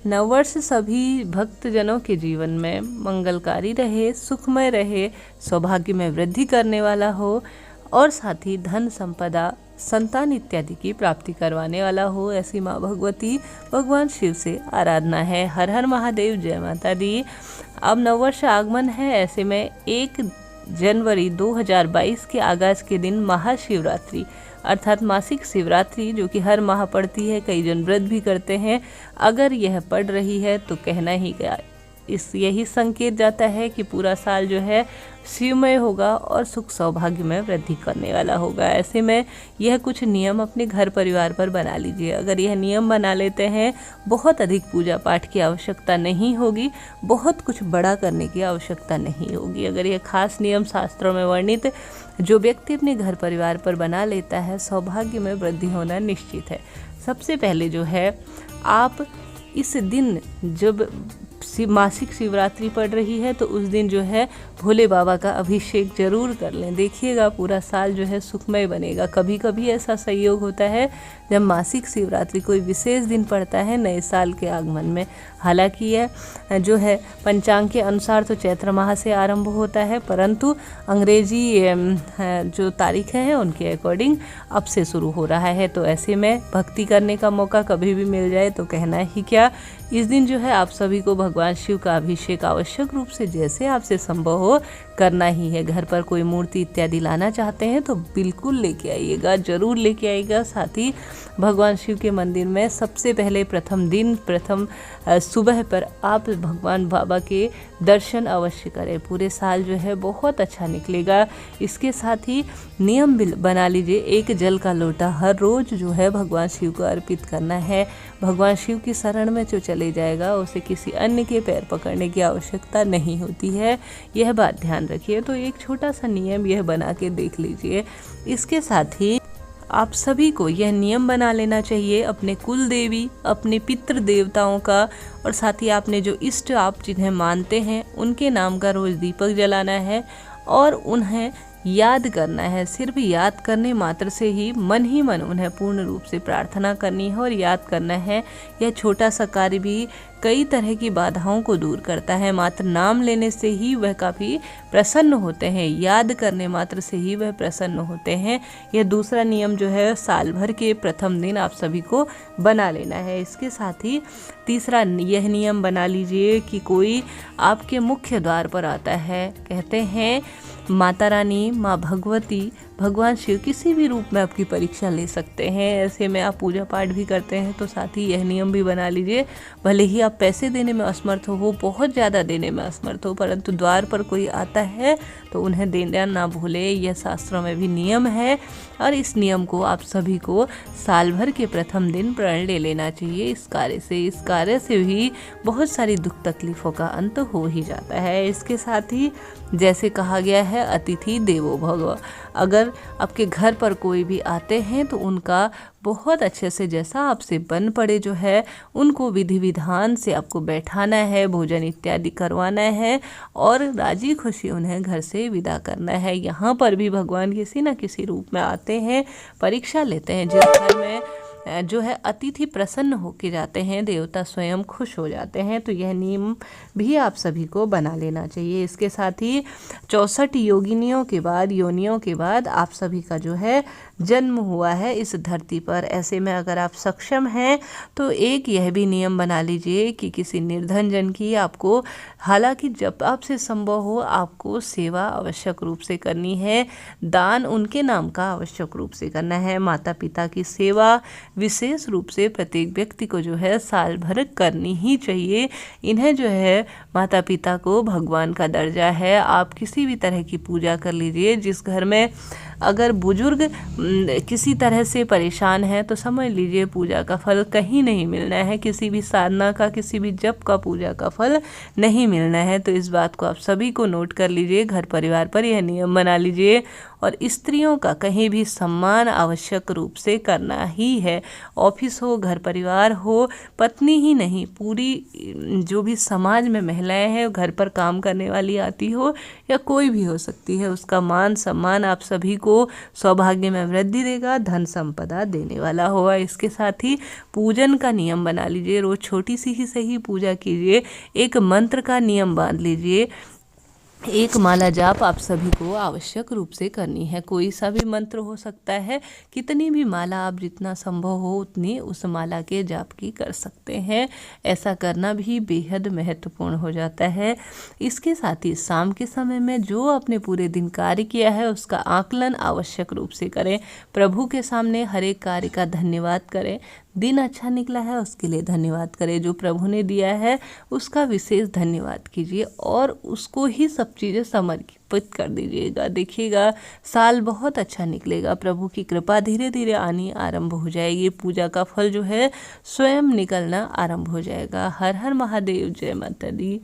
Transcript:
नववर्ष सभी भक्तजनों के जीवन में मंगलकारी रहे, सुखमय रहे, सौभाग्य में वृद्धि करने वाला हो और साथ ही धन संपदा, संतान इत्यादि की प्राप्ति करवाने वाला हो। ऐसी माँ भगवती भगवान शिव से आराधना है। हर हर महादेव, जय माता दी। अब नववर्ष आगमन है, ऐसे में 1 जनवरी 2022 के आगाज के दिन महाशिवरात्रि अर्थात मासिक शिवरात्रि जो कि हर माह पड़ती है, कई जन व्रत भी करते हैं। अगर यह पड़ रही है तो कहना ही क्या, यही संकेत जाता है कि पूरा साल जो है शिवमय होगा और सुख सौभाग्य में वृद्धि करने वाला होगा। ऐसे में यह कुछ नियम अपने घर परिवार पर बना लीजिए। अगर यह नियम बना लेते हैं, बहुत अधिक पूजा पाठ की आवश्यकता नहीं होगी, बहुत कुछ बड़ा करने की आवश्यकता नहीं होगी। अगर यह खास नियम शास्त्रों में वर्णित जो व्यक्ति अपने घर परिवार पर बना लेता है, सौभाग्य में वृद्धि होना निश्चित है। सबसे पहले जो है, आप इस दिन जब मासिक शिवरात्रि पड़ रही है तो उस दिन जो है भोले बाबा का अभिषेक जरूर कर लें। देखिएगा पूरा साल जो है सुखमय बनेगा। कभी कभी ऐसा संयोग होता है जब मासिक शिवरात्रि कोई विशेष दिन पड़ता है नए साल के आगमन में। हालांकि यह जो है पंचांग के अनुसार तो चैत्र माह से आरंभ होता है, परंतु अंग्रेजी जो तारीखें हैं उनके अकॉर्डिंग अब से शुरू हो रहा है। तो ऐसे में भक्ति करने का मौका कभी भी मिल जाए तो कहना ही क्या। इस दिन जो है आप सभी को भगवान शिव का अभिषेक आवश्यक रूप से जैसे आपसे संभव हो करना ही है। घर पर कोई मूर्ति इत्यादि लाना चाहते हैं तो बिल्कुल लेके आइएगा, जरूर लेके आइएगा। साथ ही भगवान शिव के मंदिर में सबसे पहले प्रथम सुबह पर आप भगवान बाबा के दर्शन अवश्य करें। पूरे साल जो है बहुत अच्छा निकलेगा। इसके साथ ही नियम बना लीजिए, 1 जल का लोटा हर रोज जो है भगवान शिव को अर्पित करना है। भगवान शिव की शरण में जो चले जाएगा उसे किसी अन्य के पैर पकड़ने की आवश्यकता नहीं होती है, यह बात ध्यान रखिए। तो एक छोटा सा नियम यह बना के देख लीजिए। इसके साथ ही आप सभी को यह नियम बना लेना चाहिए अपने कुल देवी, अपने पितृ देवताओं का, और साथ ही आपने जो इष्ट आप जिन्हें मानते हैं उनके नाम का रोज दीपक जलाना है और उन्हें याद करना है। सिर्फ याद करने मात्र से ही मन उन्हें पूर्ण रूप से प्रार्थना करनी है और याद करना है। यह छोटा सा कार्य भी कई तरह की बाधाओं को दूर करता है। मात्र नाम लेने से ही वह काफ़ी प्रसन्न होते हैं, याद करने मात्र से ही वह प्रसन्न होते हैं। यह दूसरा नियम जो है साल भर के प्रथम दिन आप सभी को बना लेना है। इसके साथ ही तीसरा यह नियम बना लीजिए कि कोई आपके मुख्य द्वार पर आता है, कहते हैं माता रानी, माँ भगवती, भगवान शिव किसी भी रूप में आपकी परीक्षा ले सकते हैं। ऐसे में आप पूजा पाठ भी करते हैं तो साथ ही यह नियम भी बना लीजिए, भले ही आप पैसे देने में असमर्थ हो, बहुत ज़्यादा देने में असमर्थ हो, परंतु द्वार पर कोई आता है तो उन्हें देना ना भूले। यह शास्त्रों में भी नियम है और इस नियम को आप सभी को साल भर के प्रथम दिन प्रण ले लेना चाहिए। इस कार्य से भी बहुत सारी दुख तकलीफ़ों का अंत हो ही जाता है। इसके साथ ही जैसे कहा गया है अतिथि देवो भव, अगर आपके घर पर कोई भी आते हैं तो उनका बहुत अच्छे से जैसा आपसे बन पड़े जो है उनको विधि विधान से आपको बैठाना है, भोजन इत्यादि करवाना है और राजी खुशी उन्हें घर से विदा करना है। यहाँ पर भी भगवान किसी न किसी रूप में आते हैं, परीक्षा लेते हैं। जिस घर में जो है अतिथि प्रसन्न होके जाते हैं, देवता स्वयं खुश हो जाते हैं। तो यह नियम भी आप सभी को बना लेना चाहिए। इसके साथ ही 64 योगिनियों के बाद आप सभी का जो है जन्म हुआ है इस धरती पर। ऐसे में अगर आप सक्षम हैं तो एक यह भी नियम बना लीजिए कि किसी निर्धन जन की आपको, हालांकि जब आपसे संभव हो, आपको सेवा आवश्यक रूप से करनी है। दान उनके नाम का आवश्यक रूप से करना है। माता पिता की सेवा विशेष रूप से प्रत्येक व्यक्ति को जो है साल भर करनी ही चाहिए। इन्हें जो है माता पिता को भगवान का दर्जा है। आप किसी भी तरह की पूजा कर लीजिए। जिस घर में अगर बुजुर्ग किसी तरह से परेशान है तो समझ लीजिए पूजा का फल कहीं नहीं मिलना है, किसी भी साधना का, किसी भी जप का, पूजा का फल नहीं मिलना है। तो इस बात को आप सभी को नोट कर लीजिए, घर परिवार पर यह नियम बना लीजिए और स्त्रियों का कहीं भी सम्मान आवश्यक रूप से करना ही है। ऑफिस हो, घर परिवार हो, पत्नी ही नहीं, पूरी जो भी समाज में महिलाएं हैं, घर पर काम करने वाली आती हो या कोई भी हो सकती है, उसका मान सम्मान आप सभी को सौभाग्य में वृद्धि देगा, धन संपदा देने वाला होगा। इसके साथ ही पूजन का नियम बना लीजिए, रोज छोटी सी ही सही पूजा कीजिए। एक मंत्र का नियम बांध लीजिए, एक माला जाप आप सभी को आवश्यक रूप से करनी है। कोई सा भी मंत्र हो सकता है, कितनी भी माला आप जितना संभव हो उतनी उस माला के जाप की कर सकते हैं। ऐसा करना भी बेहद महत्वपूर्ण हो जाता है। इसके साथ ही शाम के समय में जो आपने पूरे दिन कार्य किया है उसका आकलन आवश्यक रूप से करें। प्रभु के सामने हर एक कार्य का धन्यवाद करें। दिन अच्छा निकला है उसके लिए धन्यवाद करें, जो प्रभु ने दिया है उसका विशेष धन्यवाद कीजिए और उसको ही सब चीज़ें समर्पित कर दीजिएगा। देखिएगा साल बहुत अच्छा निकलेगा, प्रभु की कृपा धीरे धीरे आनी आरंभ हो जाएगी। पूजा का फल जो है स्वयं निकलना आरंभ हो जाएगा। हर हर महादेव, जय माता दी।